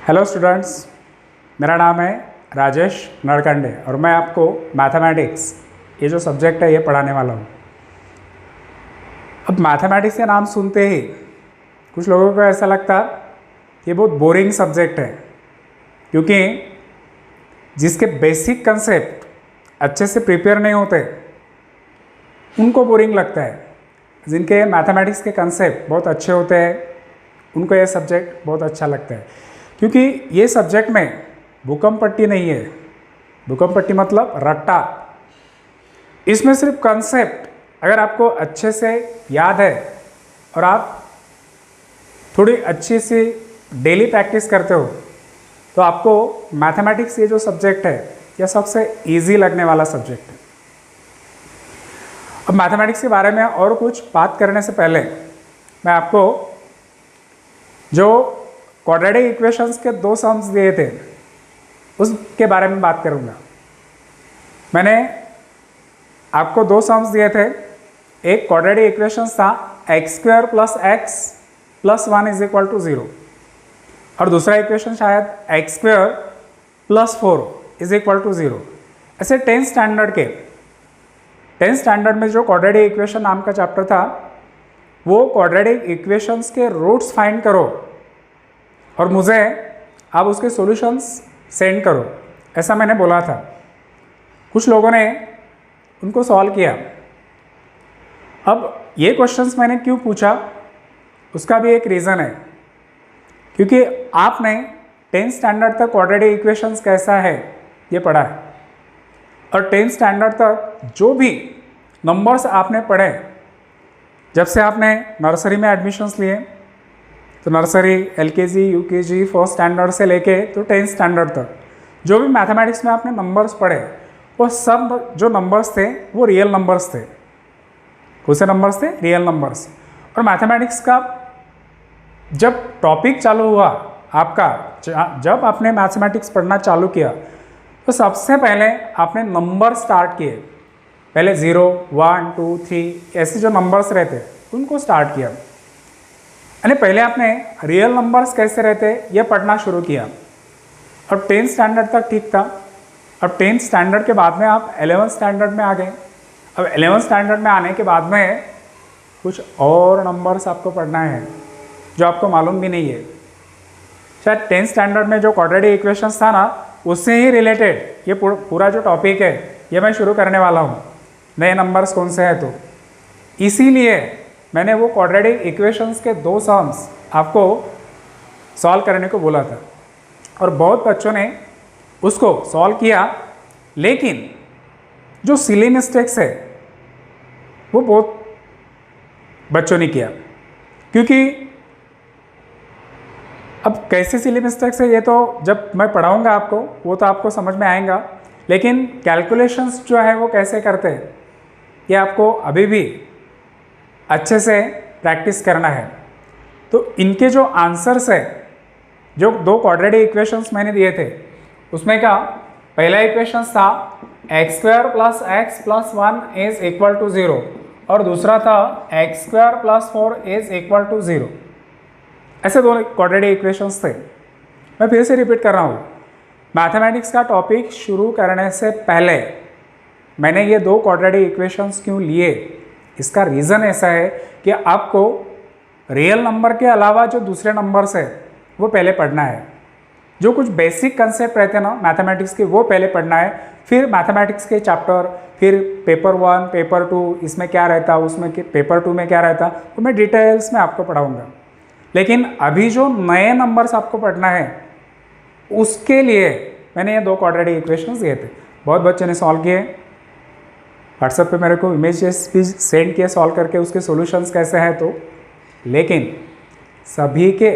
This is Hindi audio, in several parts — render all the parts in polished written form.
हेलो स्टूडेंट्स, मेरा नाम है राजेश नड़कंडे और मैं आपको मैथमेटिक्स ये जो सब्जेक्ट है ये पढ़ाने वाला हूँ। अब मैथमेटिक्स के नाम सुनते ही कुछ लोगों को ऐसा लगता ये बहुत बोरिंग सब्जेक्ट है, क्योंकि जिसके बेसिक कंसेप्ट अच्छे से प्रिपेयर नहीं होते उनको बोरिंग लगता है। जिनके मैथमेटिक्स के कंसेप्ट बहुत अच्छे होते हैं उनको ये सब्जेक्ट बहुत अच्छा लगता है, क्योंकि ये सब्जेक्ट में भूकंप पट्टी नहीं है। भूकंप पट्टी मतलब रट्टा। इसमें सिर्फ कंसेप्ट अगर आपको अच्छे से याद है और आप थोड़ी अच्छी सी डेली प्रैक्टिस करते हो तो आपको मैथमेटिक्स ये जो सब्जेक्ट है यह सबसे इजी लगने वाला सब्जेक्ट है। अब मैथमेटिक्स के बारे में और कुछ बात करने से पहले मैं आपको जो क्वाड्रेटिक इक्वेशंस के दो सम्स दिए थे उसके बारे में बात करूंगा। मैंने आपको दो सम्स दिए थे। एक क्वाड्रेटिक इक्वेशंस था x² + x + 1 = 0 और दूसरा इक्वेशन शायद x² + 4 = 0। ऐसे 10th स्टैंडर्ड में जो क्वाड्रेटिक इक्वेशन नाम का चैप्टर था वो क्वाड्रेटिक इक्वेशंस के रूट्स फाइंड करो और मुझे आप उसके सॉल्यूशंस सेंड करो, ऐसा मैंने बोला था। कुछ लोगों ने उनको सॉल्व किया। अब ये क्वेश्चंस मैंने क्यों पूछा उसका भी एक रीज़न है, क्योंकि आपने 10th स्टैंडर्ड तक क्वाड्रेटिक इक्वेशंस कैसा है ये पढ़ा है और 10th स्टैंडर्ड तक जो भी नंबर्स आपने पढ़े, जब से आपने नर्सरी में एडमिशन्स लिए तो nursery, LKG, UKG, 4th standard से लेके तो 10th स्टैंडर्ड तक जो भी मैथमेटिक्स में आपने नंबर्स पढ़े वो सब जो नंबर्स थे वो रियल नंबर्स थे। कौन से नंबर्स थे? Real numbers. और मैथमेटिक्स का जब टॉपिक चालू हुआ आपका, जब आपने मैथमेटिक्स पढ़ना चालू किया तो सबसे पहले आपने नंबर स्टार्ट किए। पहले 0, 1, 2, 3 ऐसे जो नंबर्स रहते उनको स्टार्ट किया, यानी पहले आपने रियल नंबर्स कैसे रहते ये पढ़ना शुरू किया। और 10th स्टैंडर्ड तक ठीक था। अब 10th स्टैंडर्ड के बाद में आप 11th स्टैंडर्ड में आ गए। अब 11th स्टैंडर्ड में आने के बाद में कुछ और नंबर्स आपको पढ़ना है जो आपको मालूम भी नहीं है। शायद 10th स्टैंडर्ड में जो क्वाड्रेटिक इक्वेशंस था ना उससे ही रिलेटेड ये पूरा जो टॉपिक है ये मैं शुरू करने वाला हूँ। नए नंबर्स कौन से हैं, तो इसीलिए मैंने वो क्वाड्रेटिक इक्वेशंस के दो सम्स आपको सॉल्व करने को बोला था और बहुत बच्चों ने उसको सॉल्व किया, लेकिन जो सिली मिस्टेक्स है वो बहुत बच्चों ने किया। क्योंकि अब कैसे सिली मिस्टेक्स है ये तो जब मैं पढ़ाऊंगा आपको वो तो आपको समझ में आएगा, लेकिन कैलकुलेशंस जो है वो कैसे करते हैं ये आपको अभी भी अच्छे से प्रैक्टिस करना है। तो इनके जो आंसर्स है, जो दो क्वाड्रेटिक इक्वेशंस मैंने दिए थे उसमें का पहला इक्वेशन था x² + x + 1 = 0 और दूसरा था x² + 4 = 0। ऐसे दो क्वाड्रेटिक इक्वेशंस थे। मैं फिर से रिपीट कर रहा हूँ, मैथमेटिक्स का टॉपिक शुरू करने से पहले मैंने ये दो क्वाड्रेटिक इक्वेशंस क्यों लिए, इसका रीज़न ऐसा है कि आपको रियल नंबर के अलावा जो दूसरे नंबर्स है वो पहले पढ़ना है। जो कुछ बेसिक कंसेप्ट रहते हैं ना मैथमेटिक्स के वो पहले पढ़ना है, फिर मैथमेटिक्स के चैप्टर, फिर पेपर 1, पेपर 2 इसमें क्या रहता, उसमें पेपर 2 में क्या रहता तो मैं डिटेल्स में आपको पढ़ाऊँगा। लेकिन अभी जो नए नंबर्स आपको पढ़ना है उसके लिए मैंने ये दो क्वाड्रेटिक इक्वेशंस दिए थे। बहुत बच्चों ने सॉल्व किए, व्हाट्सएप पे मेरे को इमेजेस भी सेंड किए सॉल्व करके उसके सॉल्यूशंस कैसे हैं, तो लेकिन सभी के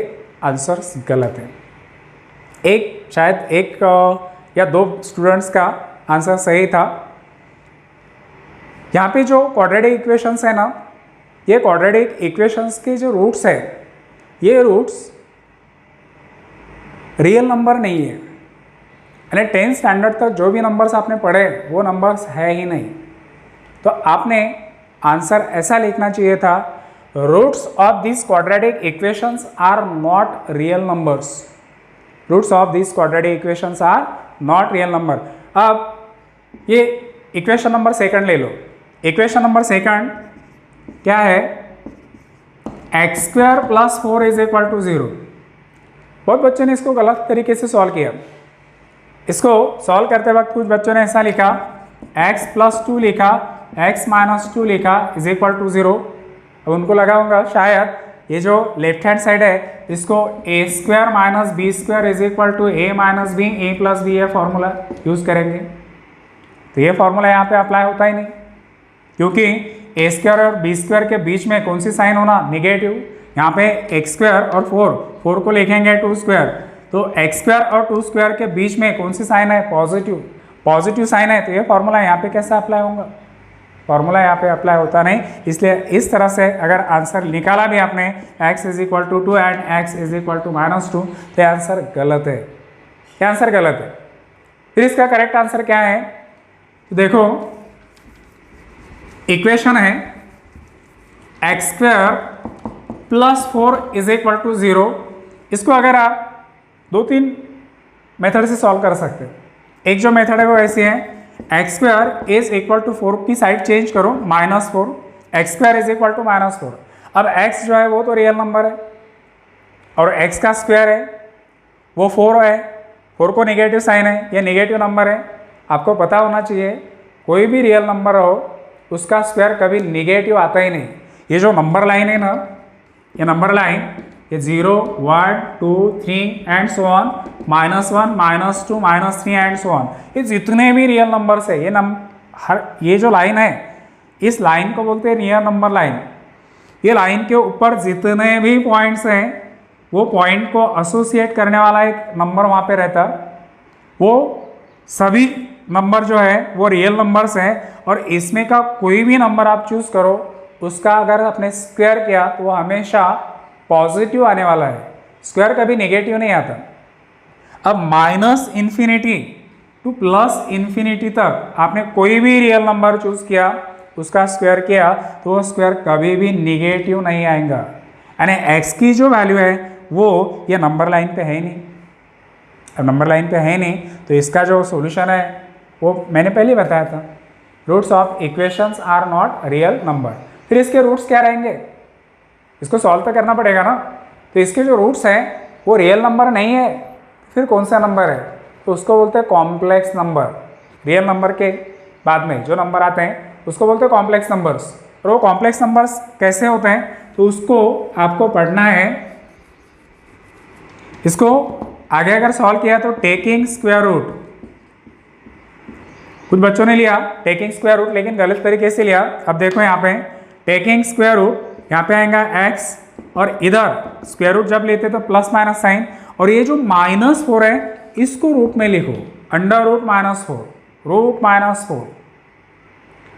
आंसर्स गलत हैं। शायद एक या दो स्टूडेंट्स का आंसर सही था। यहाँ पे जो क्वाड्रेटिक इक्वेशंस है ना, ये क्वाड्रेटिक इक्वेशंस के जो रूट्स है ये रूट्स रियल नंबर नहीं है। यानी 10th स्टैंडर्ड तक जो भी नंबर्स आपने पढ़े वो नंबर्स है ही नहीं। तो आपने आंसर ऐसा लिखना चाहिए था, roots of this quadratic equations are not real numbers. Roots of this quadratic equations are not real number. अब ये इक्वेशन नंबर सेकंड ले लो। इक्वेशन नंबर सेकंड क्या है, x square plus 4 is equal to 0। बहुत बच्चों ने इसको गलत तरीके से सॉल्व किया। इसको सॉल्व करते वक्त कुछ बच्चों ने ऐसा लिखा, x प्लस 2 लिखा, x माइनस 2 लिखा इज इक्वल टू 0। अब उनको लगा होगा शायद ये जो लेफ्ट हैंड साइड है इसको a square minus b square is equal to a minus b, a plus b, ये फॉर्मूला यूज करेंगे। तो ये फॉर्मूला यहाँ पे अप्लाई होता ही नहीं, क्योंकि ए स्क्वायर और बी स्क्वायर के बीच में कौन सी साइन होना, निगेटिव। यहाँ पे एक्स स्क्वायर और 4 को लिखेंगे 2 स्क्वायर, तो एक्स स्क्वायर और 2 स्क्वायर के बीच में कौन सी साइन है, पॉजिटिव साइन है। तो ये फॉर्मूला यहाँ पे कैसे अप्लाई होगा, फॉर्मूला यहाँ पे अप्लाई होता नहीं। इसलिए इस तरह से अगर आंसर निकाला भी आपने x is equal to 2 and x is equal to -2, तो आंसर गलत है, ये आंसर गलत है। फिर इसका करेक्ट आंसर क्या है, तो देखो इक्वेशन है x square plus 4 is equal to 0। इसको अगर आप 2-3 मेथड से सॉल्व कर सकते हो। एक जो मेथड है वो ऐसी है, x square is equal to 4 की साइड चेंज करो, -4, x square is equal to -4। अब x जो है वो तो रियल नंबर है और x का स्क्वायर है वो 4 है, 4 को नेगेटिव साइन है, ये नेगेटिव नंबर है। आपको पता होना चाहिए कोई भी रियल नंबर हो उसका स्क्वायर कभी नेगेटिव आता ही नहीं। ये जो नंबर लाइन है ना, ये नंबर लाइन, ये 0, 1, 2, 3 and so on, -1, -2, -3 and so on, ये जितने भी रियल नंबर्स है, ये जो लाइन है इस लाइन को बोलते हैं रियल नंबर लाइन। ये लाइन के ऊपर जितने भी पॉइंट्स हैं वो पॉइंट को एसोसिएट करने वाला एक नंबर वहाँ पे रहता, वो सभी नंबर जो है वो रियल नंबर्स हैं। और इसमें का कोई भी नंबर आप चूज करो उसका अगर आपने स्क्वायर किया तो वो हमेशा पॉजिटिव आने वाला है, स्क्वायर कभी नेगेटिव नहीं आता। अब -∞ टू +∞ तक आपने कोई भी रियल नंबर चूज किया, उसका स्क्वायर किया, तो वो स्क्वायर कभी भी नेगेटिव नहीं आएगा। यानी x की जो वैल्यू है वो ये नंबर लाइन पे है ही नहीं। अब नंबर लाइन पे है नहीं तो इसका जो सॉल्यूशन है वो मैंने पहले बताया था, roots of equations are not real number. फिर इसके रूट्स क्या रहेंगे, इसको सॉल्व तो करना पड़ेगा ना। तो इसके जो रूट्स हैं वो रियल नंबर नहीं है, फिर कौन सा नंबर है, तो उसको बोलते हैं कॉम्प्लेक्स नंबर। रियल नंबर के बाद में जो नंबर आते हैं उसको बोलते हैं कॉम्प्लेक्स नंबर्स। और वो कॉम्प्लेक्स नंबर्स कैसे होते हैं, तो उसको आपको पढ़ना है। इसको आगे अगर सॉल्व किया तो टेकिंग स्क्वायर रूट, कुछ बच्चों ने लिया टेकिंग स्क्वायर रूट लेकिन गलत तरीके से लिया। अब देखो यहाँ पे टेकिंग स्क्वायर रूट, यहाँ पे आएगा x और इधर स्क्वायर रूट जब लेते तो प्लस माइनस साइन, और ये जो -4 है इसको रूट में लिखो, अंडर रूट -4, रूट -4।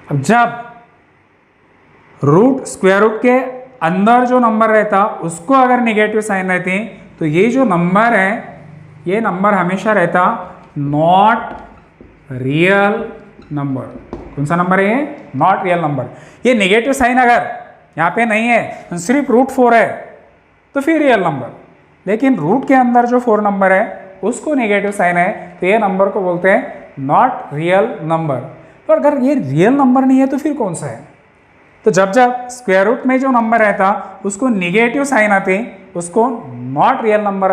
अब जब रूट स्क्वायर रूट के अंदर जो नंबर रहता उसको अगर नेगेटिव साइन रहती तो ये जो नंबर है ये नंबर हमेशा रहता नॉट रियल नंबर। कौन सा नंबर है, नॉट रियल नंबर। ये नेगेटिव साइन अगर यहाँ पे नहीं है, सिर्फ √4 है तो फिर रियल नंबर। लेकिन रूट के अंदर जो 4 नंबर है उसको नेगेटिव साइन है तो ये नंबर को बोलते हैं नॉट रियल नंबर। तो अगर ये रियल नंबर नहीं है तो फिर कौन सा है, तो जब जब स्क्वायर रूट में जो नंबर रहता उसको नेगेटिव साइन आते उसको नॉट रियल नंबर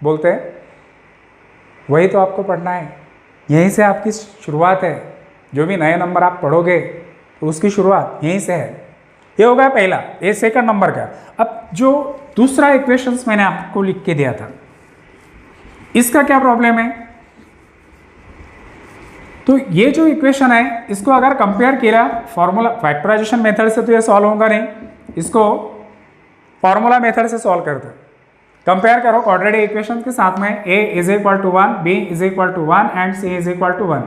बोलते हैं। वही तो आपको पढ़ना है, यहीं से आपकी शुरुआत है। जो भी नए नंबर आप पढ़ोगे तो उसकी शुरुआत यहीं से है। ये होगा पहला, ये सेकंड नंबर का। अब जो दूसरा इक्वेशंस मैंने आपको लिख के दिया था इसका क्या प्रॉब्लम है, तो ये जो इक्वेशन है इसको अगर कंपेयर किया फॉर्मूला फैक्टराइजेशन मेथड से तो ये सॉल्व होगा नहीं, इसको फॉर्मूला मेथड से सॉल्व करते हैं। कंपेयर करो क्वाड्रेटिक इक्वेशन के साथ में a is equal to 1, b is equal to 1 and c is equal to 1।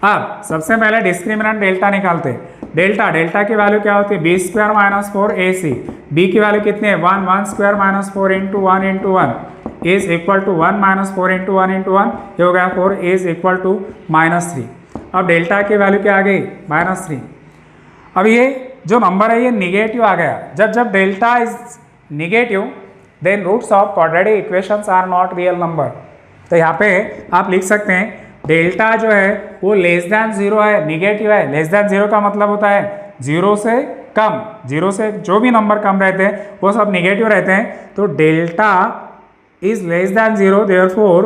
अब सबसे पहले डिस्क्रिमिनेंट डेल्टा निकालते हैं। डेल्टा की वैल्यू क्या होती है, b स्क्वायर -4 ac। b की वैल्यू कितनी है 1 square -4 into 1 into 1 is equal to 1 -4 into 1 into 1, ये हो गया 4 इज इक्वल टू -3। अब डेल्टा की वैल्यू क्या आ गई -3। अब ये जो नंबर है ये निगेटिव आ गया। जब delta is negative then roots of quadratic equations are not real number. तो यहाँ पे आप लिख सकते हैं डेल्टा जो है वो लेस दैन जीरो है, निगेटिव है। लेस दैन जीरो का मतलब होता है जीरो से कम, जीरो से जो भी नंबर कम रहते हैं वो सब निगेटिव रहते हैं। तो delta is less than zero, therefore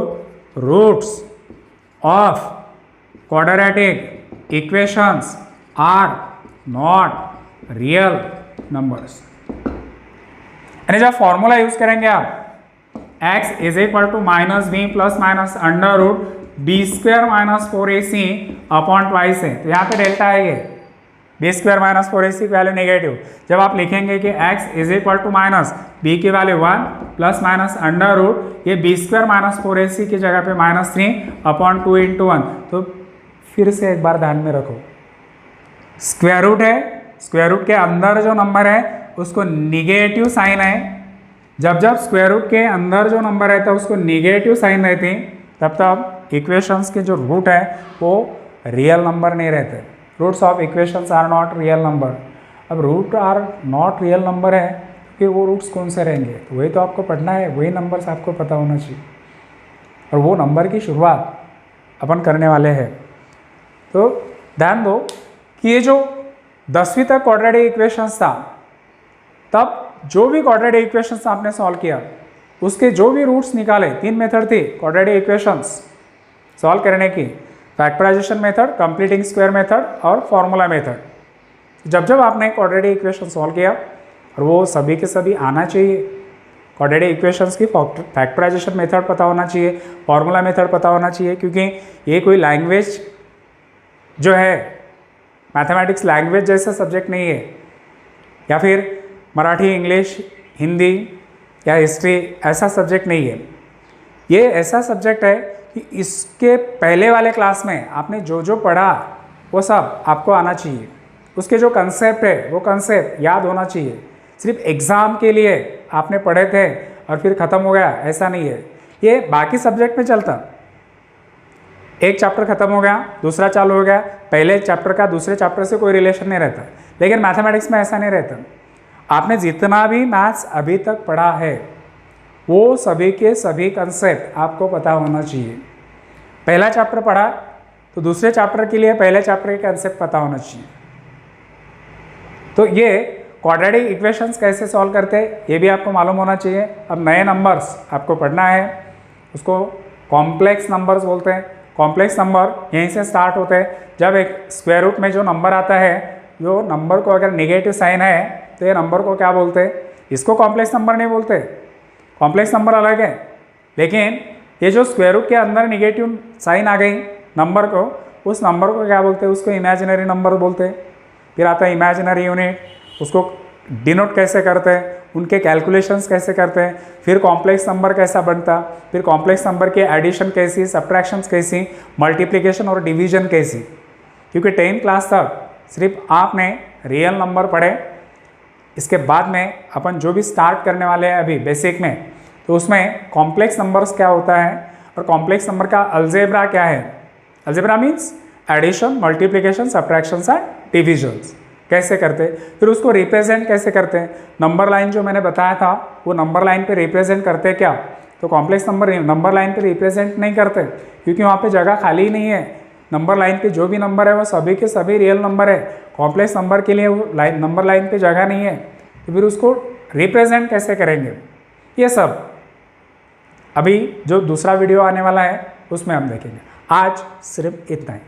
roots of quadratic equations are not real numbers. यानी जब फॉर्मूला यूज करेंगे आप x is equal to minus b plus minus under root b square minus 4ac upon twice है, तो यहाँ पे डेल्टा है ये बी स्क्वायर माइनस 4ac की वैल्यू नेगेटिव। जब आप लिखेंगे कि x is equal to minus b की value 1 plus minus under root ये बी स्क्वायर माइनस 4ac की जगह पे माइनस 3 अपॉन 2 इंटू 1, तो फिर से एक बार ध्यान में रखो स्क्वायर रूट है, स्क्वायर रूट के अंदर जो नंबर है उसको निगेटिव साइन है। जब जब स्क्वायर रूट के अंदर जो नंबर रहता है उसको निगेटिव साइन रहती, तब तब इक्वेशंस के जो रूट है वो रियल नंबर नहीं रहते। Roots of equations are not real number. अब root are not real number है कि वो रूट्स कौन से रहेंगे, तो वही तो आपको पढ़ना है, वही नंबर्स आपको पता होना चाहिए और वो नंबर की शुरुआत अपन करने वाले हैं। तो ध्यान दो कि ये जो 10वीं तक क्वाड्रेटिक इक्वेशंस था, तब जो भी क्वाड्रेटिक इक्वेशंस आपने सॉल्व किया उसके जो भी रूट्स निकाले, 3 मेथड थी क्वाड्रेटिक इक्वेशंस सॉल्व करने की, factorisation method, completing square method और फॉर्मूला मेथड। जब जब आपने क्वाड्रेटिक इक्वेशन सॉल्व किया और वो सभी के सभी आना चाहिए, क्वाड्रेटिक इक्वेशंस की फैक्टराइजेशन मेथड पता होना चाहिए, फॉर्मूला मेथड पता होना चाहिए, क्योंकि ये कोई लैंग्वेज जो है मैथमेटिक्स लैंग्वेज जैसा सब्जेक्ट नहीं है, या फिर मराठी, इंग्लिश, हिंदी या हिस्ट्री ऐसा सब्जेक्ट नहीं है। ये ऐसा सब्जेक्ट है कि इसके पहले वाले क्लास में आपने जो जो पढ़ा वो सब आपको आना चाहिए, उसके जो कंसेप्ट है वो कंसेप्ट याद होना चाहिए। सिर्फ एग्ज़ाम के लिए आपने पढ़े थे और फिर ख़त्म हो गया, ऐसा नहीं है। ये बाकी सब्जेक्ट में चलता, एक चैप्टर खत्म हो गया दूसरा चालू हो गया, पहले चैप्टर का दूसरे चैप्टर से कोई रिलेशन नहीं रहता, लेकिन मैथमेटिक्स में ऐसा नहीं रहता। आपने जितना भी मैथ्स अभी तक पढ़ा है वो सभी के सभी कंसेप्ट आपको पता होना चाहिए। पहला चैप्टर पढ़ा तो दूसरे चैप्टर के लिए पहले चैप्टर के कंसेप्ट पता होना चाहिए। तो ये क्वाड्रेटिक इक्वेशंस कैसे सॉल्व करते हैं ये भी आपको मालूम होना चाहिए। अब नए नंबर्स आपको पढ़ना है, उसको कॉम्प्लेक्स नंबर्स बोलते हैं। कॉम्प्लेक्स नंबर यहीं से स्टार्ट होते हैं। जब एक स्क्वायर रूट में जो नंबर आता है, जो नंबर को अगर नेगेटिव साइन है तो ये नंबर को क्या बोलते हैं, इसको कॉम्प्लेक्स नंबर नहीं बोलते, कॉम्प्लेक्स नंबर अलग है। लेकिन ये जो स्क्वायर रूट के अंदर नेगेटिव साइन आ गई नंबर को, उस नंबर को क्या बोलते हैं, उसको इमेजिनरी नंबर बोलते हैं। फिर आता है इमेजिनरी यूनिट, उसको डिनोट कैसे करते हैं, उनके कैलकुलेशंस कैसे करते हैं, फिर कॉम्प्लेक्स नंबर कैसा बनता, फिर कॉम्प्लेक्स नंबर के एडिशन कैसी, सब्ट्रैक्शंस कैसी, मल्टीप्लिकेशन और डिवीजन कैसी। क्योंकि 10th क्लास तक सिर्फ आपने रियल नंबर पढ़े, इसके बाद में अपन जो भी स्टार्ट करने वाले हैं अभी बेसिक में, तो उसमें कॉम्प्लेक्स नंबर्स क्या होता है और कॉम्प्लेक्स नंबर का अलजेब्रा क्या है। Algebra means addition, multiplication, subtractions and divisions कैसे करते, फिर उसको रिप्रेजेंट कैसे करते हैं। नंबर लाइन जो मैंने बताया था वो नंबर लाइन पे रिप्रेजेंट करते क्या, तो कॉम्प्लेक्स नंबर लाइन पे रिप्रेजेंट नहीं करते क्योंकि वहाँ पे जगह खाली नहीं है। नंबर लाइन पे जो भी नंबर है वो सभी के सभी रियल नंबर है। कॉम्प्लेक्स नंबर के लिए वो नंबर लाइन पे जगह नहीं है, तो फिर उसको रिप्रेजेंट कैसे करेंगे, ये सब अभी जो दूसरा वीडियो आने वाला है उसमें हम देखेंगे। आज सिर्फ इतना ही।